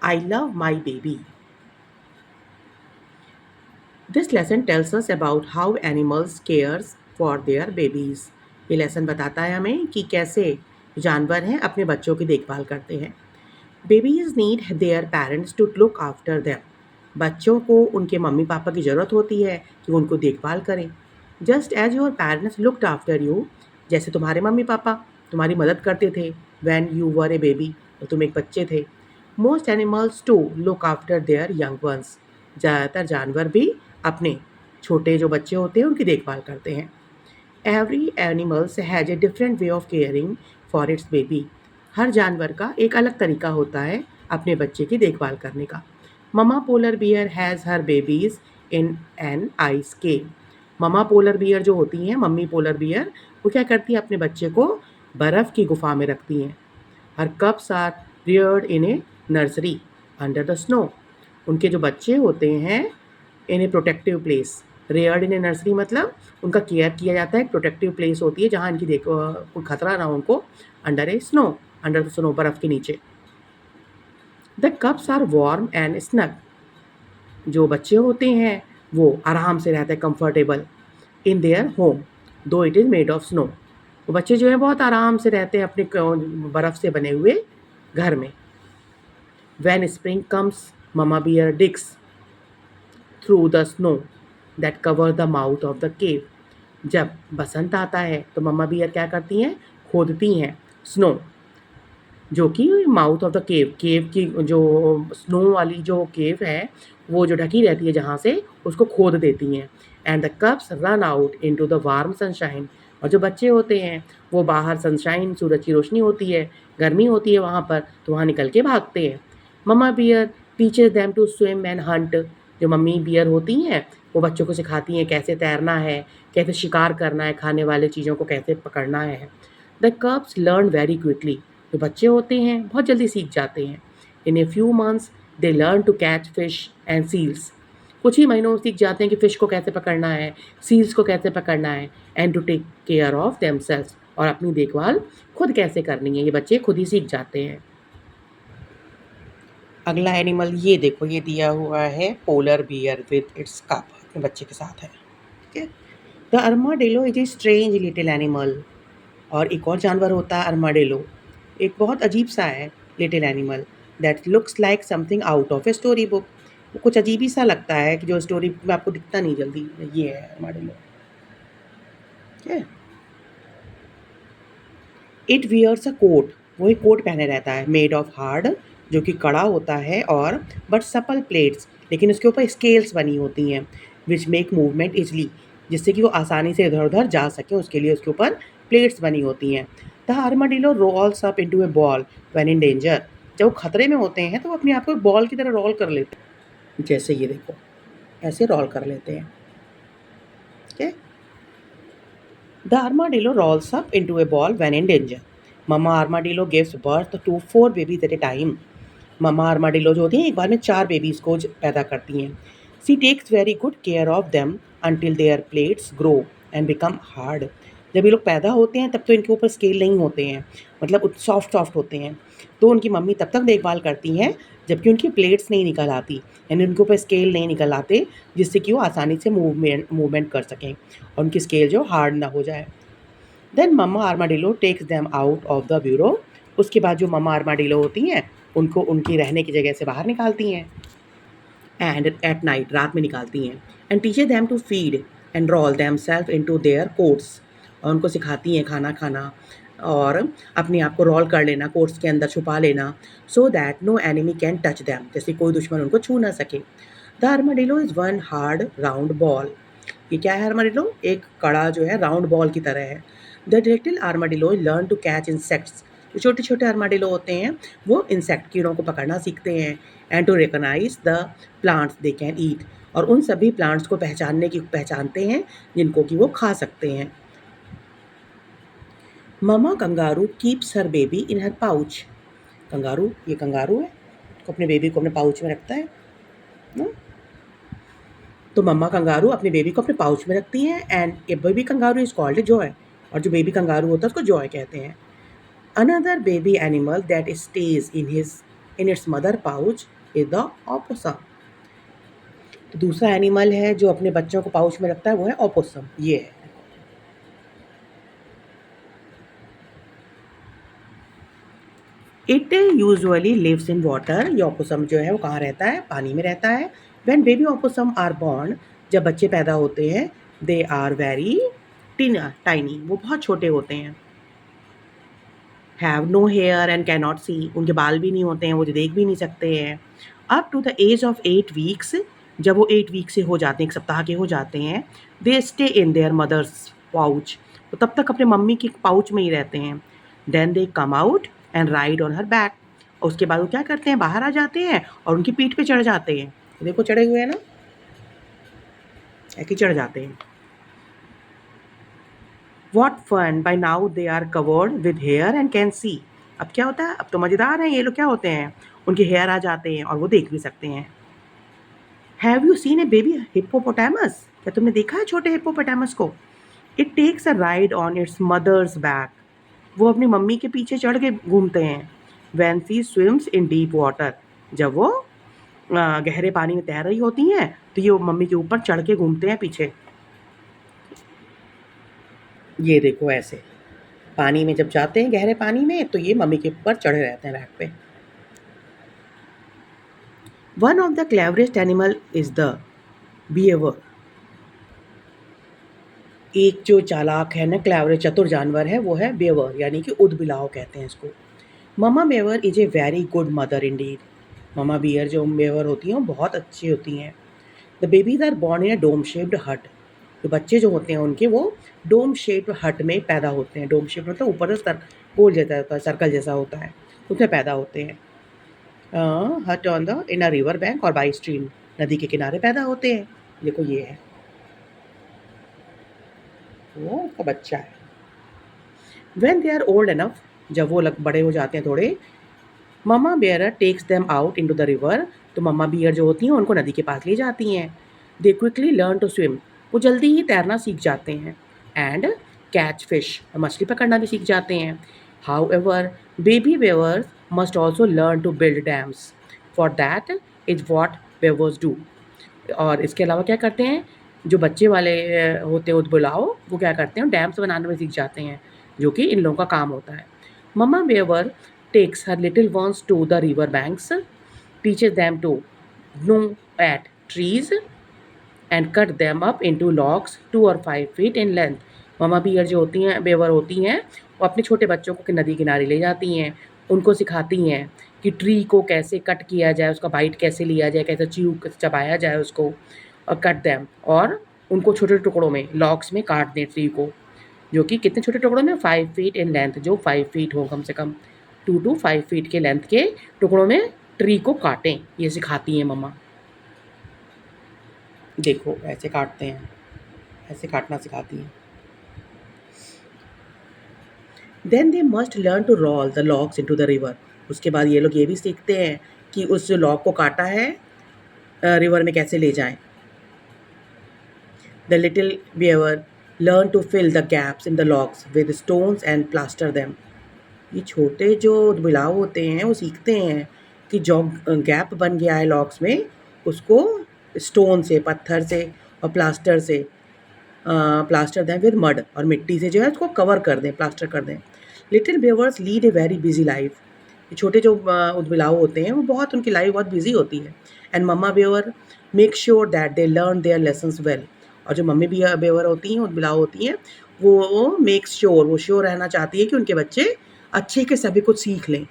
I love my baby. This lesson tells us about how animals cares for their babies. ये lesson बताता है हमें कि कैसे जानवर हैं अपने बच्चों की देखभाल करते हैं. Babies need their parents to look after them. बच्चों को उनके मम्मी पापा की ज़रूरत होती है कि वो उनको देखभाल करें. Just as your parents looked after you, जैसे तुम्हारे मम्मी पापा तुम्हारी मदद करते थे when you were a baby, तो तुम एक बच्चे थे. Most animals too look after their young ones. ज़्यादातर जानवर भी अपने छोटे जो बच्चे होते हैं उनकी देखभाल करते हैं. Every animal has a different way of caring for its baby. हर जानवर का एक अलग तरीका होता है अपने बच्चे की देखभाल करने का. Mama polar bear has her babies in an ice cave. Mama polar bear जो होती हैं, मम्मी पोलर बियर, वो क्या करती हैं अपने बच्चे को बर्फ़ की गुफा में रखती हैं. Her cubs are reared in a nursery under the snow. उनके जो बच्चे होते हैं in a protective place. Reared in a nursery मतलब उनका केयर किया जाता है. एक प्रोटेक्टिव प्लेस होती है जहाँ इनकी देखो कोई खतरा ना हो उनको. अंडर द स्नो बर्फ़ के नीचे. The cubs are warm and snug. जो बच्चे होते हैं वो आराम से रहते हैं, comfortable in their home though it is made of snow. वो बच्चे जो हैं बहुत आराम से रहते हैं अपने बर्फ़ से बने हुए घर में. When spring comes mama bear digs through the snow that cover the mouth of the cave. जब बसंत आता है तो मम्मा बियर क्या करती हैं, खोदती हैं स्नो जो कि माउथ ऑफ द केव, केव की जो स्नो वाली जो केव है वो जो ढकी रहती है जहाँ से, उसको खोद देती हैं. And the cups run out into the warm sunshine. और जो बच्चे होते हैं वो बाहर सनशाइन, सूरज की रोशनी होती है, गर्मी होती है वहाँ पर, तो वहाँ निकल के भागते हैं. Mama bear teaches them to swim and hunt. जो मम्मी बियर होती हैं वो बच्चों को सिखाती हैं कैसे तैरना है, कैसे शिकार करना है, खाने वाले चीज़ों को कैसे पकड़ना है. The cubs learn very quickly. जो बच्चे होते हैं बहुत जल्दी सीख जाते हैं. In a few months they learn to catch fish and seals. कुछ ही महीनों में सीख जाते हैं कि फ़िश को कैसे पकड़ना है, सील्स को कैसे पकड़ना है. And to take care of themselves. और अपनी देखभाल खुद कैसे करनी है, ये बच्चे खुद ही सीख जाते हैं. अगला एनिमल ये देखो, ये दिया हुआ है polar bear with its cub, अपने बच्चे के साथ है. ठीक है. The armadillo is a strange little animal. और एक और जानवर होता है अर्माडिलो. एक बहुत अजीब सा है little animal that looks like something out of a story book. वो कुछ अजीब ही सा लगता है कि जो स्टोरी बुक में आपको दिखता नहीं जल्दी. ये है अर्माडिलो. ठीक है. It wears a coat. वो एक कोट पहने रहता है मेड ऑफ हार्ड, जो कि कड़ा होता है, और बट सपल प्लेट्स, लेकिन उसके ऊपर स्केल्स बनी होती हैं विच मेक मूवमेंट इजली, जिससे कि वो आसानी से इधर उधर जा सकें, उसके लिए उसके ऊपर प्लेट्स बनी होती हैं. The armadillo rolls up into a ball when in danger. जब वो खतरे में होते हैं तो वो अपने आप को बॉल की तरह रोल कर लेते हैं. जैसे ये देखो, ऐसे रोल कर लेते हैं. ठीक है. The armadillo rolls up into a ball when in danger. Mama armadillo gives birth to 4 babies at a time. Mama armadillo जो होती हैं एक बार में 4 बेबीज़ को पैदा करती हैं. She takes very good care of them until their plates grow and become hard. जब ये लोग पैदा होते हैं तब तो इनके ऊपर स्केल नहीं होते हैं, मतलब सॉफ्ट सॉफ्ट होते हैं. तो उनकी मम्मी तब तक देखभाल करती हैं जबकि उनकी प्लेट्स नहीं निकल आती, यानी उनके ऊपर स्केल नहीं निकल आते, जिससे कि वो आसानी से मूवमेंट कर सकें और उनकी स्केल जो हार्ड ना हो जाए. Then mamma armadillo takes them out of the burrow. उसके बाद जो मम्मा आर्माडिलो होती हैं उनको उनकी रहने की जगह से बाहर निकालती हैं. एंड एट नाइट, रात में निकालती हैं. And teacher them to feed and roll them self in to their coats. और उनको सिखाती हैं खाना खाना और अपने आप को रोल कर लेना, कोट्स के अंदर छुपा लेना, so that no enemy can touch them, जैसे कोई दुश्मन उनको छू ना सके. The armadillo is one hard round ball. ये क्या है आर्माडिलो? एक कड़ा जो है राउंड बॉल की तरह है. The little armadillo learn to catch insects. जो छोटे छोटे आर्माडिलो होते हैं वो इंसेक्ट, कीड़ों को पकड़ना सीखते हैं. And to recognise the plants they can eat. और उन सभी प्लांट्स को पहचानते हैं जिनको कि वो खा सकते हैं. Mama kangaroo keeps her baby in her pouch. Kangaroo, ये कंगारू है, तो अपने बेबी को अपने पाउच में रखता है ना? तो मम्मा कंगारू अपने बेबी को अपने पाउच में रखती हैं. And A baby kangaroo is called Joy. और जो बेबी कंगारू होता है उसको जॉय कहते हैं. Another baby animal that stage in his in its mother pouch is the opossum। तो दूसरा एनिमल है जो अपने बच्चों को पाउच में रखता है, वो है opossum। ये है। It usually lives in water. ये opossum जो है वो कहाँ रहता है? पानी में रहता है। When baby opossum are born, जब बच्चे पैदा होते हैं, दे आर वेरी टाइनी, वो बहुत छोटे होते हैं। Have no hair and can not see, उनके बाल भी नहीं होते हैं, वो देख भी नहीं सकते हैं। Up to the age of 8 weeks, जब वो 8 वीक से हो जाते हैं, 1 सप्ताह के हो जाते हैं, they stay in their mother's pouch, तो तब तक अपने मम्मी के पाउच में ही रहते हैं। Then they come out and ride on her back, और उसके बाद वो क्या करते हैं? बाहर आ जाते हैं और उनकी पीठ पे चढ़ जाते हैं। देखो चढ़े हुए हैं ना, ऐसे चढ़ जाते हैं। What fun! By now they are covered with hair and can see. अब क्या होता है? अब तो मज़ेदार है ये लोग। क्या होते हैं? उनके हेयर आ जाते हैं और वो देख भी सकते हैं। Have you seen a baby hippopotamus? क्या तुमने देखा है छोटे हिप्पोपोटामस को? It takes a ride on its mother's back. वो अपनी मम्मी के पीछे चढ़ के घूमते हैं। When she swims in deep water. जब वो गहरे पानी में तैर रही होती हैं, तो ये मम्मी के ऊपर चढ़ के घूमते हैं पीछे। ये देखो ऐसे पानी में जब जाते हैं, गहरे पानी में, तो ये मम्मी के ऊपर चढ़े रहते हैं बैक पे। One of the cleverest animal is the beaver. एक जो चालाक है ना, क्लेवर चतुर जानवर है, वो है बेवर, यानी कि उदबिलाव कहते हैं इसको। Mama beaver is a very good mother indeed. Mama bear जो बेवर होती हैं वो बहुत अच्छी होती हैं। The babies are born in a dome shaped hut. तो बच्चे जो होते हैं उनके वो डोम शेप्ड हट में पैदा होते हैं। डोम शेप्ड मतलब ऊपर से गोल जैसा होता है, सर्कल जैसा होता है, उसमें पैदा होते हैं। हट on the in a river bank और बाई स्ट्रीम, नदी के किनारे पैदा होते हैं। देखो ये है, वो उसका बच्चा है। When they are old enough, जब वो बड़े हो जाते हैं थोड़े, mama bear takes them out into the river. तो मम्मा बियर जो होती हैं उनको नदी के पास ले जाती हैं। They quickly learn to swim, वो जल्दी ही तैरना सीख जाते हैं। एंड कैच फिश, मछली पकड़ना भी सीख जाते हैं। However baby beavers must also learn to build dams, for that is what beavers do. और इसके अलावा क्या करते हैं? जो बच्चे वाले होते हैं उदबुलाओ, वो क्या करते हैं? डैम्स बनाने में सीख जाते हैं, जो कि इन लोगों का काम होता है। मम्मा Weber takes her little ones to the river banks, teaches them to gnaw at trees and cut them up into logs 2 or 5 feet in length. Mama bear जो होती हैं, बेवर होती हैं, वो अपने छोटे बच्चों को नदी किनारे ले जाती हैं, उनको सिखाती हैं कि ट्री को कैसे कट किया जाए, उसका बाइट कैसे लिया जाए, कैसे चबाया जाए उसको, और कट दैम, और उनको छोटे टुकड़ों में लॉग्स में काट दें ट्री को, जो कि कितने छोटे टुकड़ों में? 5 फीट इन लेंथ, जो 5 फीट हो कम से कम, 2 to 5 फीट के लेंथ के टुकड़ों में ट्री को काटें। ये सिखाती हैं मम्मा। देखो ऐसे काटते हैं, ऐसे काटना सिखाती हैं। Then they must learn to roll the logs into the river. उसके बाद ये लोग ये भी सीखते हैं कि उस जो लॉग को काटा है रिवर में कैसे ले जाएं। The little beaver learn to fill the gaps in the logs with stones and plaster them. ये छोटे जो बिलाव होते हैं वो सीखते हैं कि जो गैप बन गया है लॉक्स में, उसको स्टोन से, पत्थर से और प्लास्टर से प्लास्टर दें विद मड, और मिट्टी से जो है उसको कवर कर दें, प्लास्टर कर दें। Little beavers lead a very busy life. ये छोटे जो उदबिलाव होते हैं वो बहुत, उनकी लाइफ बहुत बिजी होती है। And mamma beaver make sure that they learn their lessons well. और जो मम्मी बेवर होती हैं, उदबिलाव होती हैं, वो मेक श्योर, वो श्योर रहना चाहती है कि उनके बच्चे अच्छे के सभी कुछ सीख लें।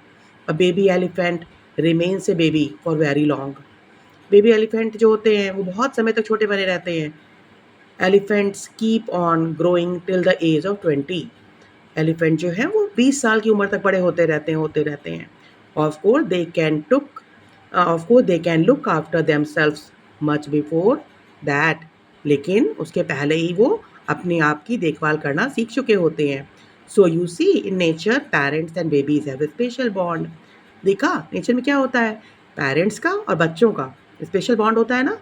A baby elephant remains A baby for very long. Baby elephant जो होते हैं वो बहुत समय तक छोटे बने रहते हैं। Elephants keep on growing till the age of 20। Elephant जो है वो 20 साल की उम्र तक बड़े होते रहते हैं। Of course they can look after themselves much before that. लेकिन उसके पहले ही वो अपने आप की देखभाल करना सीख चुके होते हैं। So you see in nature parents and babies have a special bond. देखा नेचर में क्या होता है? पेरेंट्स का और बच्चों का स्पेशल बॉन्ड होता है ना।